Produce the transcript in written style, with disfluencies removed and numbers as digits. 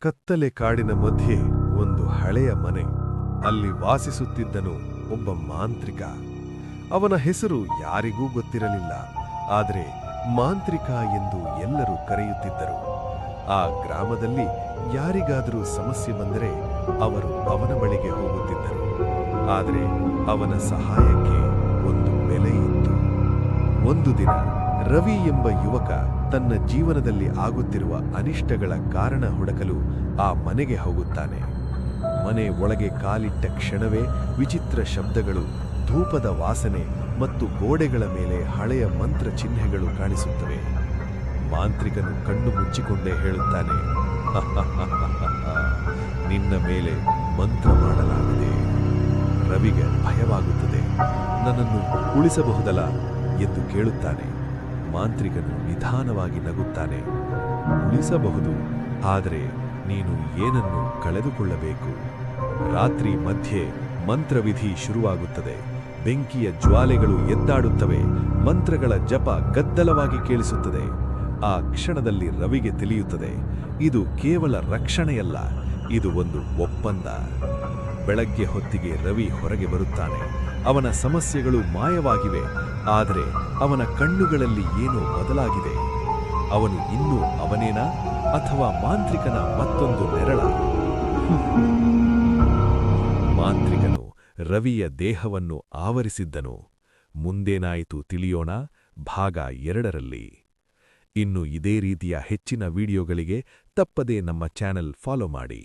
ಕತ್ತಲೆ ಕಾಡಿನ ಮಧ್ಯೆ ಒಂದು ಹಳೆಯ ಮನೆ. ಅಲ್ಲಿ ವಾಸಿಸುತ್ತಿದ್ದನು ಒಬ್ಬ ಮಾಂತ್ರಿಕ. ಅವನ ಹೆಸರು ಯಾರಿಗೂ ಗೊತ್ತಿರಲಿಲ್ಲ, ಆದರೆ ಮಾಂತ್ರಿಕ ಎಂದು ಎಲ್ಲರೂ ಕರೆಯುತ್ತಿದ್ದರು. ಆ ಗ್ರಾಮದಲ್ಲಿ ಯಾರಿಗಾದರೂ ಸಮಸ್ಯೆ ಬಂದರೆ ಅವರು ಅವನ ಬಳಿಗೆ ಹೋಗುತ್ತಿದ್ದರು. ಆದರೆ ಅವನ ಸಹಾಯಕ್ಕೆ ಒಂದು ಬೆಲೆ ಇತ್ತು. ಒಂದು ದಿನ ರವಿ ಎಂಬ ಯುವಕ ತನ್ನ ಜೀವನದಲ್ಲಿ ಆಗುತ್ತಿರುವ ಅನಿಷ್ಟಗಳ ಕಾರಣ ಹುಡುಕಲು ಆ ಮನೆಗೆ ಹೋಗುತ್ತಾನೆ. ಮನೆ ಒಳಗೆ ಕಾಲಿಟ್ಟ ಕ್ಷಣವೇ ವಿಚಿತ್ರ ಶಬ್ದಗಳು, ಧೂಪದ ವಾಸನೆ ಮತ್ತು ಗೋಡೆಗಳ ಮೇಲೆ ಹಳೆಯ ಮಂತ್ರ ಚಿಹ್ನೆಗಳು ಕಾಣಿಸುತ್ತವೆ. ಮಾಂತ್ರಿಕನು ಕಣ್ಣು ಮುಚ್ಚಿಕೊಂಡೇ ಹೇಳುತ್ತಾನೆ, ನಿನ್ನ ಮೇಲೆ ಮಂತ್ರ ಮಾಡಲಾಗಿದೆ. ರವಿಗೆ ಭಯವಾಗುತ್ತದೆ. ನನ್ನನ್ನು ಉಳಿಸಬಹುದಲ್ಲ ಎಂದು ಕೇಳುತ್ತಾನೆ. ಮಾಂತ್ರಿಕನು ನಿಧಾನವಾಗಿ ನಗುತ್ತಾನೆ. ಉಳಿಸಬಹುದು, ಆದರೆ ನೀನು ಏನನ್ನು ಕಳೆದುಕೊಳ್ಳಬೇಕು. ರಾತ್ರಿ ಮಧ್ಯೆ ಮಂತ್ರವಿಧಿ ಶುರುವಾಗುತ್ತದೆ. ಬೆಂಕಿಯ ಜ್ವಾಲೆಗಳು ಎದ್ದಾಡುತ್ತವೆ. ಮಂತ್ರಗಳ ಜಪ ಗದ್ದಲವಾಗಿ ಕೇಳಿಸುತ್ತದೆ. ಆ ಕ್ಷಣದಲ್ಲಿ ರವಿಗೆ ತಿಳಿಯುತ್ತದೆ, ಇದು ಕೇವಲ ರಕ್ಷಣೆಯಲ್ಲ, ಇದು ಒಂದು ಒಪ್ಪಂದ. ಬೆಳಗ್ಗೆ ಹೊತ್ತಿಗೆ ರವಿ ಹೊರಗೆ ಬರುತ್ತಾನೆ. ಅವನ ಸಮಸ್ಯೆಗಳು ಮಾಯವಾಗಿವೆ, ಆದರೆ ಅವನ ಕಣ್ಣುಗಳಲ್ಲಿ ಏನೋ ಬದಲಾಗಿದೆ. ಅವನು ಇನ್ನೂ ಅವನೇನಾ, ಅಥವಾ ಮಾಂತ್ರಿಕನ ಮತ್ತೊಂದು ನೆರಳ? ಮಾಂತ್ರಿಕನು ರವಿಯ ದೇಹವನ್ನು ಆವರಿಸಿದ್ದನು. ಮುಂದೇನಾಯಿತು ತಿಳಿಯೋಣ ಭಾಗ 2ರಲ್ಲಿ. ಇನ್ನು ಇದೇ ರೀತಿಯ ಹೆಚ್ಚಿನ ವಿಡಿಯೋಗಳಿಗೆ ತಪ್ಪದೇ ನಮ್ಮ ಚಾನೆಲ್ ಫಾಲೋ ಮಾಡಿ.